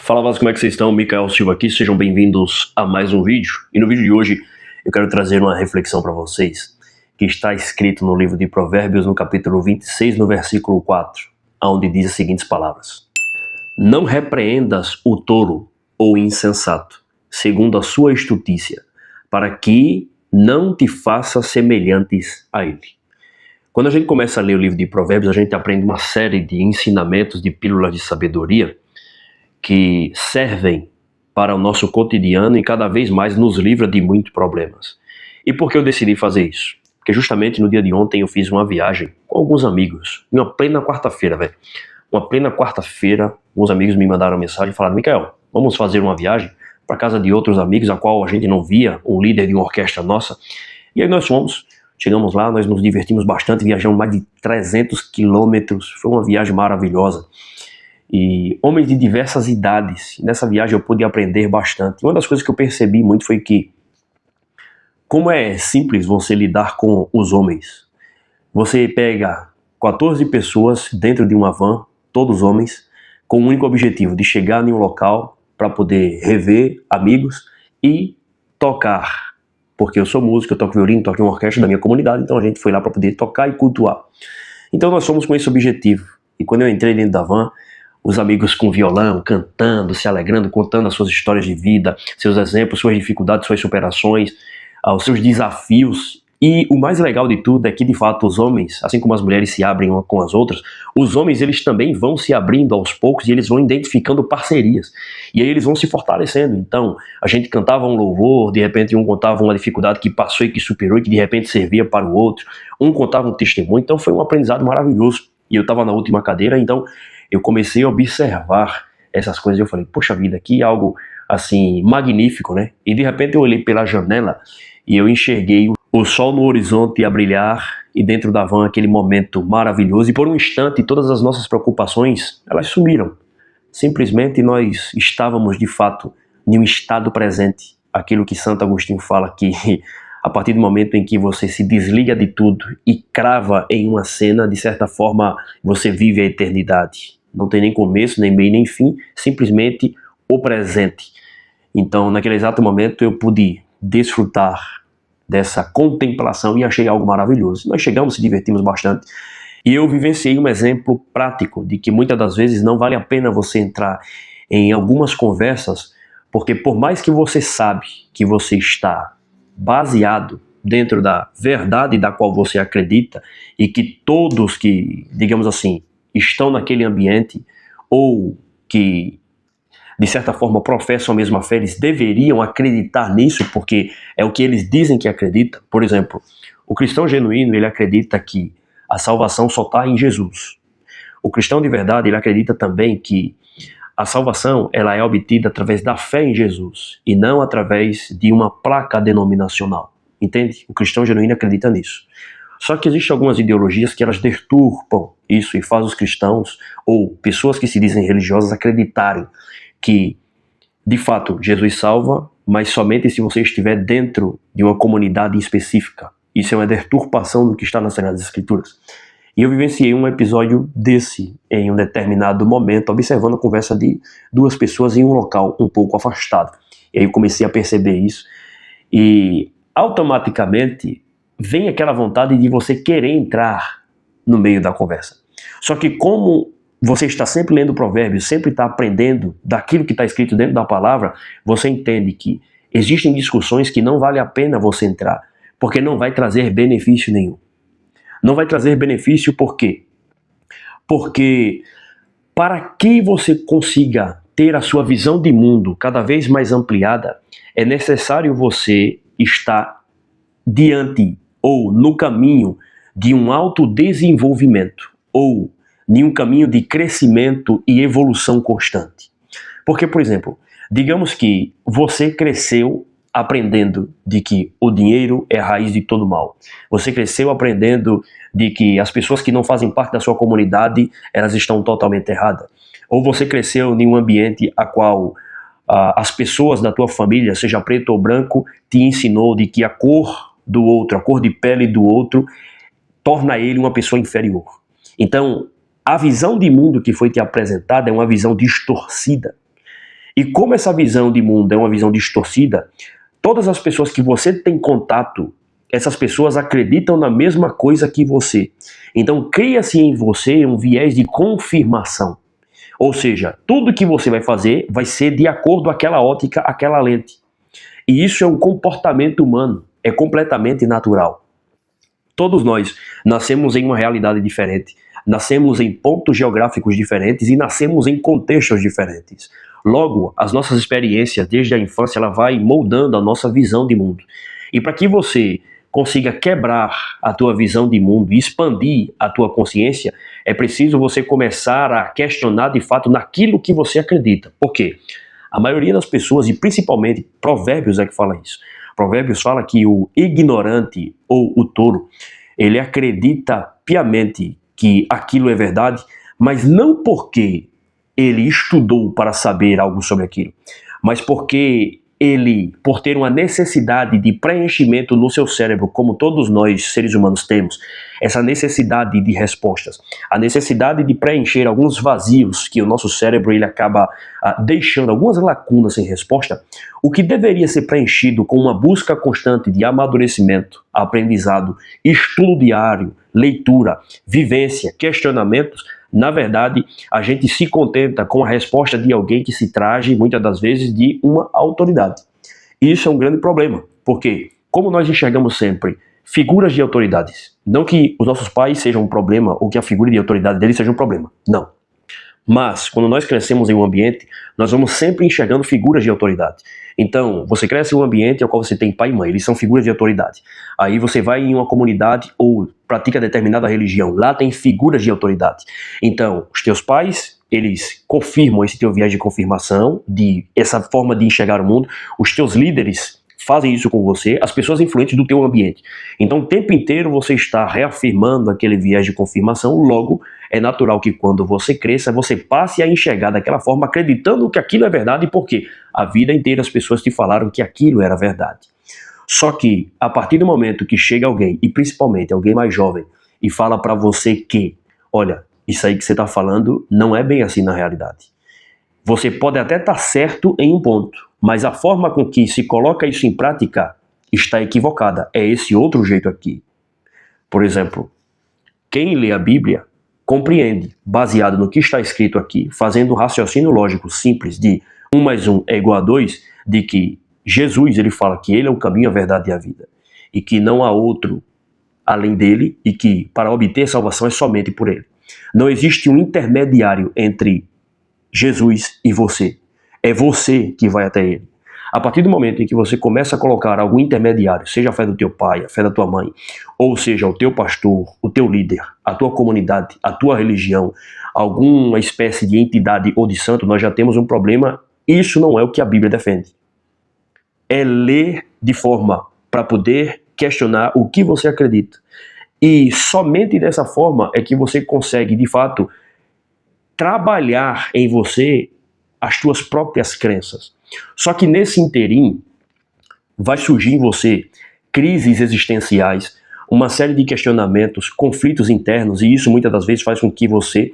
Fala, Vaz, como é que vocês estão? Micael Silva aqui, sejam bem-vindos a mais um vídeo. E no vídeo de hoje eu quero trazer uma reflexão para vocês que está escrito no livro de Provérbios, no capítulo 26, no versículo 4, onde diz as seguintes palavras: Não repreendas o tolo ou insensato, segundo a sua estutícia, para que não te faça semelhantes a ele. Quando a gente começa a ler o livro de Provérbios, a gente aprende uma série de ensinamentos, de pílulas de sabedoria, que servem para o nosso cotidiano e cada vez mais nos livra de muitos problemas. E por que eu decidi fazer isso? Porque justamente no dia de ontem eu fiz uma viagem com alguns amigos, em uma plena quarta-feira, velho. Uma plena quarta-feira, alguns amigos me mandaram mensagem e falaram: Micael, vamos fazer uma viagem para casa de outros amigos, a qual a gente não via, um líder de uma orquestra nossa. E aí nós fomos, chegamos lá, nós nos divertimos bastante, viajamos mais de 300 quilômetros, foi uma viagem maravilhosa. E homens de diversas idades. Nessa viagem eu pude aprender bastante. Uma das coisas que eu percebi muito foi que, como é simples você lidar com os homens. Você pega 14 pessoas dentro de uma van, todos homens, com o único objetivo de chegar em um local para poder rever amigos e tocar. Porque eu sou músico, eu toco violino, toco em uma orquestra da minha comunidade, então a gente foi lá para poder tocar e cultuar. Então nós fomos com esse objetivo. E quando eu entrei dentro da van, os amigos com violão, cantando, se alegrando, contando as suas histórias de vida, seus exemplos, suas dificuldades, suas superações, os seus desafios. E o mais legal de tudo é que, de fato, os homens, assim como as mulheres se abrem uma com as outras, os homens, eles também vão se abrindo aos poucos e eles vão identificando parcerias. E aí eles vão se fortalecendo. Então, a gente cantava um louvor, de repente um contava uma dificuldade que passou e que superou e que de repente servia para o outro. Um contava um testemunho. Então, foi um aprendizado maravilhoso. E eu estava na última cadeira, então eu comecei a observar essas coisas e eu falei: poxa vida, aqui é algo assim magnífico, né? E de repente eu olhei pela janela e eu enxerguei o sol no horizonte a brilhar e dentro da van aquele momento maravilhoso, e por um instante todas as nossas preocupações, elas sumiram. Simplesmente nós estávamos de fato em um estado presente, aquilo que Santo Agostinho fala, que a partir do momento em que você se desliga de tudo e crava em uma cena, de certa forma você vive a eternidade. Não tem nem começo, nem meio, nem fim, simplesmente o presente. Então, naquele exato momento, eu pude desfrutar dessa contemplação e achei algo maravilhoso. Nós chegamos, se divertimos bastante. E eu vivenciei um exemplo prático de que muitas das vezes não vale a pena você entrar em algumas conversas, porque por mais que você sabe que você está baseado dentro da verdade da qual você acredita e que todos que, digamos assim, estão naquele ambiente ou que de certa forma professam a mesma fé, eles deveriam acreditar nisso porque é o que eles dizem que acreditam. Por exemplo, o cristão genuíno, ele acredita que a salvação só está em Jesus. O cristão de verdade, ele acredita também que a salvação, ela é obtida através da fé em Jesus e não através de uma placa denominacional. Entende? O cristão genuíno acredita nisso. Só que existem algumas ideologias que elas deturpam isso e fazem os cristãos ou pessoas que se dizem religiosas acreditarem que, de fato, Jesus salva, mas somente se você estiver dentro de uma comunidade específica. Isso é uma deturpação do que está nas Sagradas Escrituras. E eu vivenciei um episódio desse em um determinado momento, observando a conversa de duas pessoas em um local um pouco afastado. E aí eu comecei a perceber isso e automaticamente vem aquela vontade de você querer entrar no meio da conversa. Só que como você está sempre lendo Provérbios, sempre está aprendendo daquilo que está escrito dentro da palavra, você entende que existem discussões que não vale a pena você entrar, porque não vai trazer benefício nenhum. Não vai trazer benefício por quê? Porque para que você consiga ter a sua visão de mundo cada vez mais ampliada, é necessário você estar diante ou no caminho de um autodesenvolvimento ou de um caminho de crescimento e evolução constante. Porque, por exemplo, digamos que você cresceu aprendendo de que o dinheiro é a raiz de todo mal. Você cresceu aprendendo de que as pessoas que não fazem parte da sua comunidade, elas estão totalmente erradas. Ou você cresceu em um ambiente a qual as pessoas da tua família, seja preto ou branco, te ensinou de que a cor do outro, a cor de pele do outro, torna ele uma pessoa inferior. Então, a visão de mundo que foi te apresentada é uma visão distorcida. E como essa visão de mundo é uma visão distorcida, todas as pessoas que você tem contato, essas pessoas acreditam na mesma coisa que você. Então cria-se em você um viés de confirmação. Ou seja, tudo que você vai fazer vai ser de acordo com aquela ótica, aquela lente. E isso é um comportamento humano, é completamente natural. Todos nós nascemos em uma realidade diferente, nascemos em pontos geográficos diferentes e nascemos em contextos diferentes. Logo, as nossas experiências desde a infância ela vai moldando a nossa visão de mundo. E para que você consiga quebrar a tua visão de mundo e expandir a tua consciência, é preciso você começar a questionar de fato naquilo que você acredita. Por quê? A maioria das pessoas, e principalmente Provérbios é que fala isso. Provérbios fala que o ignorante ou o tolo, ele acredita piamente que aquilo é verdade, mas não porque ele estudou para saber algo sobre aquilo, mas porque ele, por ter uma necessidade de preenchimento no seu cérebro, como todos nós seres humanos temos, essa necessidade de respostas, a necessidade de preencher alguns vazios que o nosso cérebro ele acaba deixando, algumas lacunas sem resposta, o que deveria ser preenchido com uma busca constante de amadurecimento, aprendizado, estudo diário, leitura, vivência, questionamentos, na verdade, a gente se contenta com a resposta de alguém que se trage, muitas das vezes, de uma autoridade. E isso é um grande problema, porque, como nós enxergamos sempre figuras de autoridades, não que os nossos pais sejam um problema ou que a figura de autoridade deles seja um problema, não. Mas, quando nós crescemos em um ambiente, nós vamos sempre enxergando figuras de autoridade. Então, você cresce em um ambiente ao qual você tem pai e mãe, eles são figuras de autoridade. Aí você vai em uma comunidade ou pratica determinada religião, lá tem figuras de autoridade. Então, os teus pais, eles confirmam esse teu viés de confirmação, de essa forma de enxergar o mundo. Os teus líderes fazem isso com você, as pessoas influentes do teu ambiente. Então, o tempo inteiro você está reafirmando aquele viés de confirmação, logo, é natural que quando você cresça, você passe a enxergar daquela forma, acreditando que aquilo é verdade, porque a vida inteira as pessoas te falaram que aquilo era verdade. Só que, a partir do momento que chega alguém, e principalmente alguém mais jovem, e fala para você que, olha, isso aí que você está falando não é bem assim na realidade. Você pode até estar certo em um ponto, mas a forma com que se coloca isso em prática está equivocada. É esse outro jeito aqui. Por exemplo, quem lê a Bíblia compreende, baseado no que está escrito aqui, fazendo um raciocínio lógico simples de 1 mais 1 é igual a 2, de que Jesus ele fala que ele é o caminho, a verdade e a vida, e que não há outro além dele, e que para obter salvação é somente por ele. Não existe um intermediário entre Jesus e você. É você que vai até ele. A partir do momento em que você começa a colocar algum intermediário, seja a fé do teu pai, a fé da tua mãe, ou seja, o teu pastor, o teu líder, a tua comunidade, a tua religião, alguma espécie de entidade ou de santo, nós já temos um problema. Isso não é o que a Bíblia defende. É ler de forma para poder questionar o que você acredita. E somente dessa forma é que você consegue, de fato, trabalhar em você as tuas próprias crenças. Só que nesse interim vai surgir em você crises existenciais, uma série de questionamentos, conflitos internos, e isso muitas das vezes faz com que você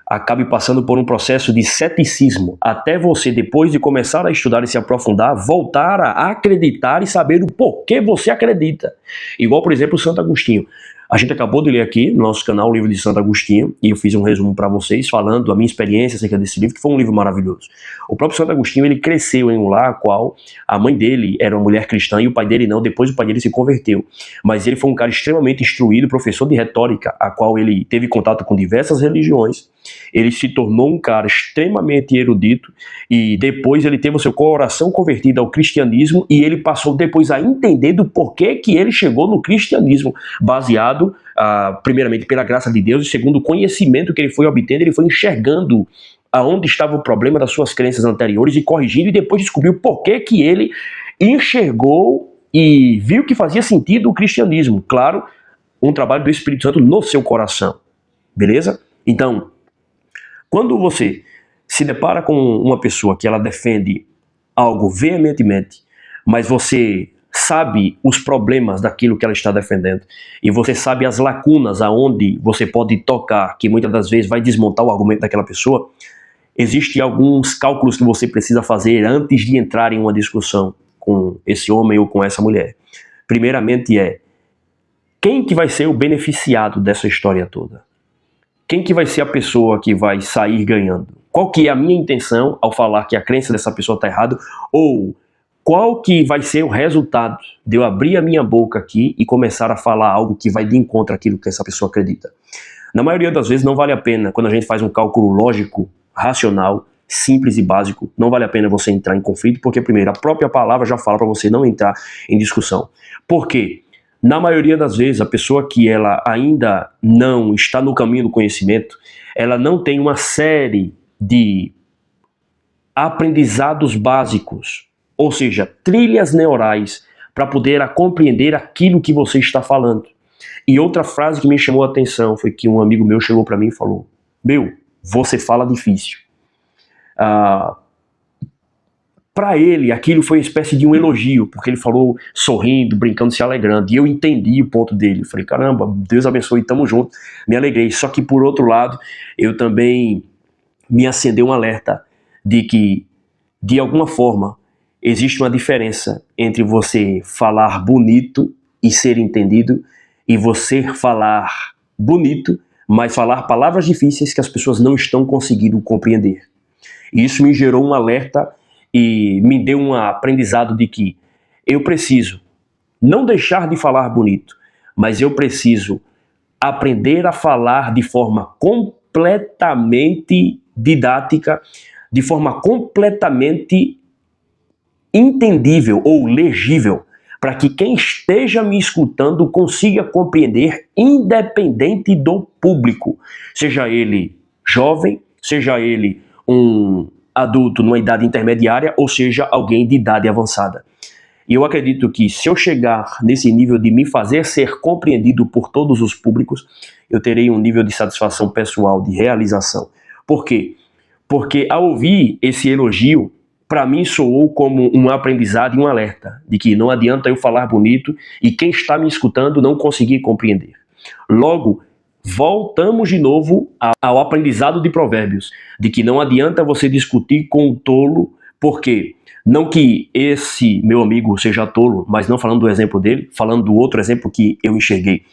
acabe passando por um processo de ceticismo, até você, depois de começar a estudar e se aprofundar, voltar a acreditar e saber o porquê você acredita. Igual, por exemplo, Santo Agostinho. A gente acabou de ler aqui no nosso canal o livro de Santo Agostinho, e eu fiz um resumo para vocês falando da minha experiência acerca desse livro, que foi um livro maravilhoso. O próprio Santo Agostinho, ele cresceu em um lar qual a mãe dele era uma mulher cristã e o pai dele não, depois o pai dele se converteu. Mas ele foi um cara extremamente instruído, professor de retórica, a qual ele teve contato com diversas religiões. Ele se tornou um cara extremamente erudito e depois ele teve o seu coração convertido ao cristianismo e ele passou depois a entender do porquê que ele chegou no cristianismo, baseado primeiramente pela graça de Deus e segundo o conhecimento que ele foi obtendo, ele foi enxergando aonde estava o problema das suas crenças anteriores e corrigindo, e depois descobriu porquê que ele enxergou e viu que fazia sentido o cristianismo. Claro, um trabalho do Espírito Santo no seu coração. Beleza? Então, quando você se depara com uma pessoa que ela defende algo veementemente, mas você sabe os problemas daquilo que ela está defendendo, e você sabe as lacunas aonde você pode tocar, que muitas das vezes vai desmontar o argumento daquela pessoa, existem alguns cálculos que você precisa fazer antes de entrar em uma discussão com esse homem ou com essa mulher. Primeiramente quem que vai ser o beneficiado dessa história toda? Quem que vai ser a pessoa que vai sair ganhando? Qual que é a minha intenção ao falar que a crença dessa pessoa está errada? Ou qual que vai ser o resultado de eu abrir a minha boca aqui e começar a falar algo que vai de encontro àquilo que essa pessoa acredita? Na maioria das vezes não vale a pena, quando a gente faz um cálculo lógico, racional, simples e básico, não vale a pena você entrar em conflito, porque primeiro, a própria palavra já fala para você não entrar em discussão. Por quê? Na maioria das vezes, a pessoa que ela ainda não está no caminho do conhecimento, ela não tem uma série de aprendizados básicos, ou seja, trilhas neurais, para poder compreender aquilo que você está falando. E outra frase que me chamou a atenção foi que um amigo meu chegou para mim e falou: "Meu, você fala difícil." Para ele, aquilo foi uma espécie de um elogio, porque ele falou sorrindo, brincando, se alegrando, e eu entendi o ponto dele. Eu falei: caramba, Deus abençoe, tamo junto, me alegrei. Só que, por outro lado, eu também me acendeu um alerta de que, de alguma forma, existe uma diferença entre você falar bonito e ser entendido, e você falar bonito, mas falar palavras difíceis que as pessoas não estão conseguindo compreender. E isso me gerou um alerta e me deu um aprendizado de que eu preciso não deixar de falar bonito, mas eu preciso aprender a falar de forma completamente didática, de forma completamente entendível ou legível, para que quem esteja me escutando consiga compreender, independente do público, seja ele jovem, seja ele um adulto numa idade intermediária, ou seja, alguém de idade avançada. E eu acredito que se eu chegar nesse nível de me fazer ser compreendido por todos os públicos, eu terei um nível de satisfação pessoal, de realização. Por quê? Porque ao ouvir esse elogio, para mim soou como um aprendizado e um alerta, de que não adianta eu falar bonito e quem está me escutando não conseguir compreender. Logo, voltamos de novo ao aprendizado de Provérbios, de que não adianta você discutir com um tolo, porque não que esse meu amigo seja tolo, mas não falando do exemplo dele, falando do outro exemplo que eu enxerguei.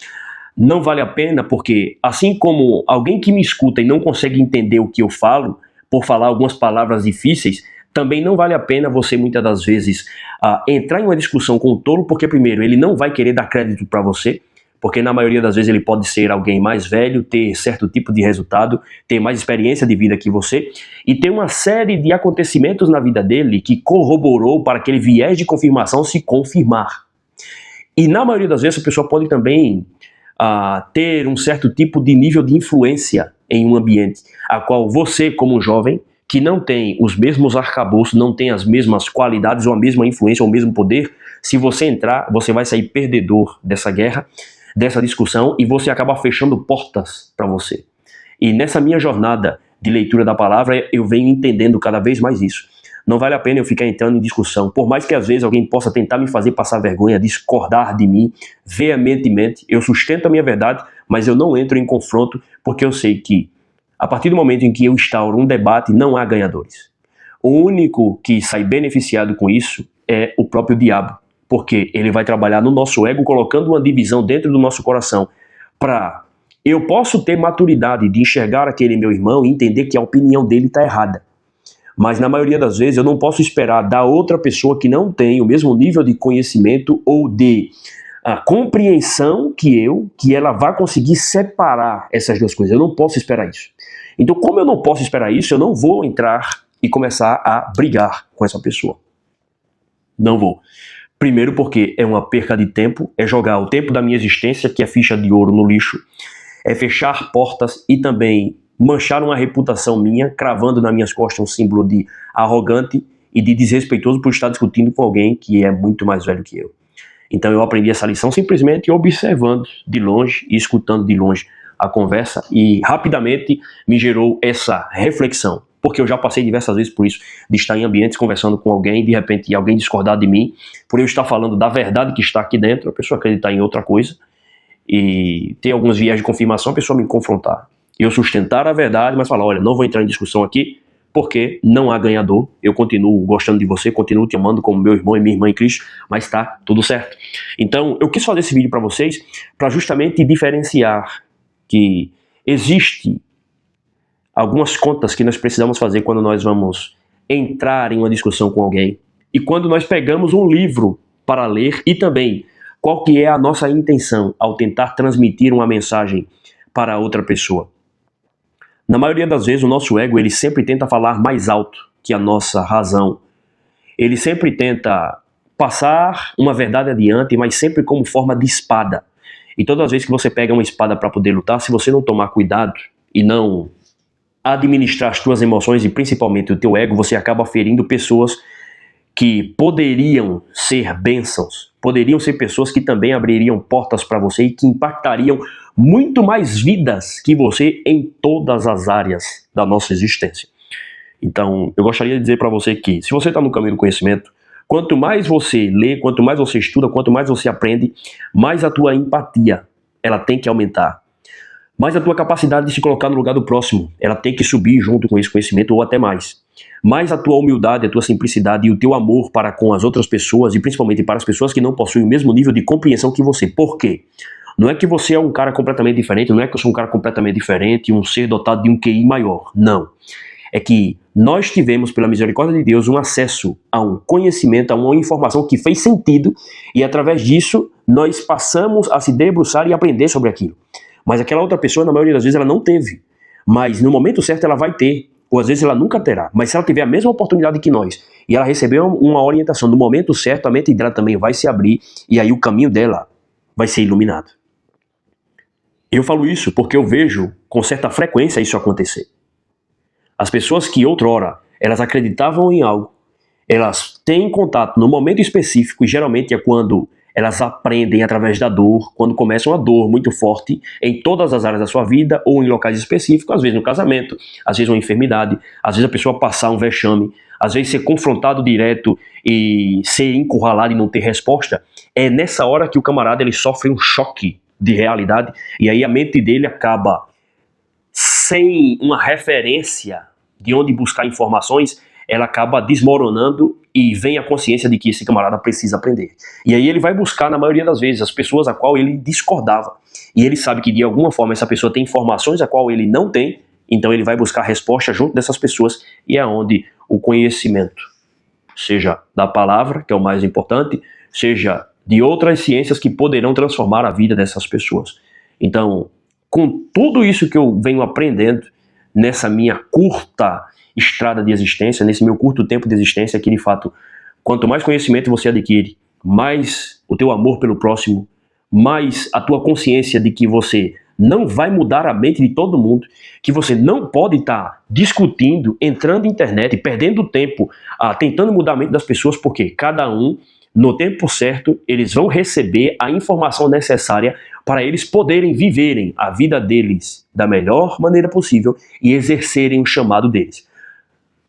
Não vale a pena porque, assim como alguém que me escuta e não consegue entender o que eu falo, por falar algumas palavras difíceis, também não vale a pena você, muitas das vezes, entrar em uma discussão com o tolo, porque primeiro, ele não vai querer dar crédito para você, porque na maioria das vezes ele pode ser alguém mais velho, ter certo tipo de resultado, ter mais experiência de vida que você, e ter uma série de acontecimentos na vida dele que corroborou para aquele viés de confirmação se confirmar. E na maioria das vezes a pessoa pode também ter um certo tipo de nível de influência em um ambiente, a qual você, como jovem, que não tem os mesmos arcabouços, não tem as mesmas qualidades ou a mesma influência ou o mesmo poder, se você entrar, você vai sair perdedor dessa guerra, dessa discussão, e você acaba fechando portas para você. E nessa minha jornada de leitura da palavra, eu venho entendendo cada vez mais isso. Não vale a pena eu ficar entrando em discussão, por mais que às vezes alguém possa tentar me fazer passar vergonha, discordar de mim veementemente, eu sustento a minha verdade, mas eu não entro em confronto, porque eu sei que a partir do momento em que eu instauro um debate, não há ganhadores. O único que sai beneficiado com isso é o próprio diabo, porque ele vai trabalhar no nosso ego, colocando uma divisão dentro do nosso coração, para eu posso ter maturidade de enxergar aquele meu irmão e entender que a opinião dele está errada. Mas na maioria das vezes eu não posso esperar da outra pessoa que não tem o mesmo nível de conhecimento ou de compreensão que ela vai conseguir separar essas duas coisas. Eu não posso esperar isso. Então, como eu não posso esperar isso, eu não vou entrar e começar a brigar com essa pessoa. Não vou. Primeiro porque é uma perca de tempo, é jogar o tempo da minha existência, que é ficha de ouro, no lixo, é fechar portas e também manchar uma reputação minha, cravando nas minhas costas um símbolo de arrogante e de desrespeitoso por estar discutindo com alguém que é muito mais velho que eu. Então eu aprendi essa lição simplesmente observando de longe e escutando de longe a conversa, e rapidamente me gerou essa reflexão, porque eu já passei diversas vezes por isso, de estar em ambientes conversando com alguém, de repente alguém discordar de mim, por eu estar falando da verdade que está aqui dentro, a pessoa acreditar em outra coisa, e ter alguns viés de confirmação, a pessoa me confrontar. Eu sustentar a verdade, mas falar, olha, não vou entrar em discussão aqui, porque não há ganhador. Eu continuo gostando de você, continuo te amando como meu irmão e minha irmã em Cristo, mas tá tudo certo. Então, eu quis fazer esse vídeo para vocês, para justamente diferenciar que existe algumas contas que nós precisamos fazer quando nós vamos entrar em uma discussão com alguém, e quando nós pegamos um livro para ler, e também qual que é a nossa intenção ao tentar transmitir uma mensagem para outra pessoa. Na maioria das vezes, o nosso ego, ele sempre tenta falar mais alto que a nossa razão. Ele sempre tenta passar uma verdade adiante, mas sempre como forma de espada. E todas as vezes que você pega uma espada para poder lutar, se você não tomar cuidado e não administrar as tuas emoções e principalmente o teu ego, você acaba ferindo pessoas que poderiam ser bênçãos, poderiam ser pessoas que também abririam portas para você e que impactariam muito mais vidas que você em todas as áreas da nossa existência. Então, eu gostaria de dizer para você que, se você está no caminho do conhecimento, quanto mais você lê, quanto mais você estuda, quanto mais você aprende, mais a tua empatia, ela tem que aumentar. Mais a tua capacidade de se colocar no lugar do próximo, ela tem que subir junto com esse conhecimento ou até mais. Mais a tua humildade, a tua simplicidade e o teu amor para com as outras pessoas e principalmente para as pessoas que não possuem o mesmo nível de compreensão que você. Por quê? Não é que você é um cara completamente diferente, não é que eu sou um cara completamente diferente, um ser dotado de um QI maior. Não. É que nós tivemos, pela misericórdia de Deus, um acesso a um conhecimento, a uma informação que fez sentido e através disso nós passamos a se debruçar e aprender sobre aquilo. Mas aquela outra pessoa, na maioria das vezes, ela não teve. Mas no momento certo ela vai ter, ou às vezes ela nunca terá. Mas se ela tiver a mesma oportunidade que nós, e ela recebeu uma orientação no momento certo, a mente dela também vai se abrir, e aí o caminho dela vai ser iluminado. Eu falo isso porque eu vejo com certa frequência isso acontecer. As pessoas que outrora, elas acreditavam em algo, elas têm contato no momento específico, e geralmente é quando elas aprendem através da dor, quando começa uma dor muito forte em todas as áreas da sua vida ou em locais específicos, às vezes no casamento, às vezes uma enfermidade, às vezes a pessoa passar um vexame, às vezes ser confrontado direto e ser encurralado e não ter resposta. É nessa hora que o camarada ele sofre um choque de realidade e aí a mente dele acaba sem uma referência de onde buscar informações, ela acaba desmoronando e vem a consciência de que esse camarada precisa aprender. E aí ele vai buscar, na maioria das vezes, as pessoas a qual ele discordava. E ele sabe que de alguma forma essa pessoa tem informações a qual ele não tem, então ele vai buscar resposta junto dessas pessoas e é onde o conhecimento, seja da palavra, que é o mais importante, seja de outras ciências que poderão transformar a vida dessas pessoas. Então, com tudo isso que eu venho aprendendo nessa minha curta estrada de existência, nesse meu curto tempo de existência, que de fato, quanto mais conhecimento você adquire, mais o teu amor pelo próximo, mais a tua consciência de que você não vai mudar a mente de todo mundo, que você não pode estar discutindo, entrando na internet, perdendo tempo, tentando mudar a mente das pessoas, porque cada um, no tempo certo, eles vão receber a informação necessária para eles poderem viverem a vida deles da melhor maneira possível e exercerem o chamado deles.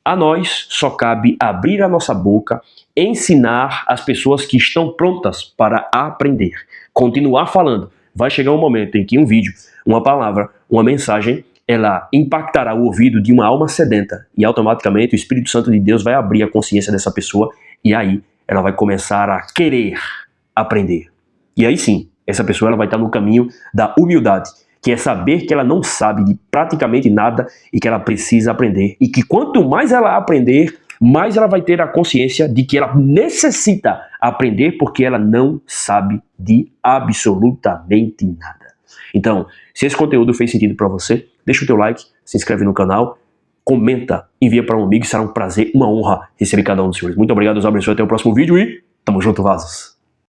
A nós só cabe abrir a nossa boca, ensinar as pessoas que estão prontas para aprender, continuar falando. Vai chegar um momento em que um vídeo, uma palavra, uma mensagem, ela impactará o ouvido de uma alma sedenta e automaticamente o Espírito Santo de Deus vai abrir a consciência dessa pessoa e aí ela vai começar a querer aprender. E aí sim, essa pessoa ela vai estar no caminho da humildade, que é saber que ela não sabe de praticamente nada e que ela precisa aprender. E que quanto mais ela aprender, mais ela vai ter a consciência de que ela necessita aprender porque ela não sabe de absolutamente nada. Então, se esse conteúdo fez sentido para você, deixa o teu like, se inscreve no canal, comenta, envia para um amigo, será um prazer, uma honra receber cada um dos senhores. Muito obrigado, Deus abençoe, até o próximo vídeo e tamo junto, vasos.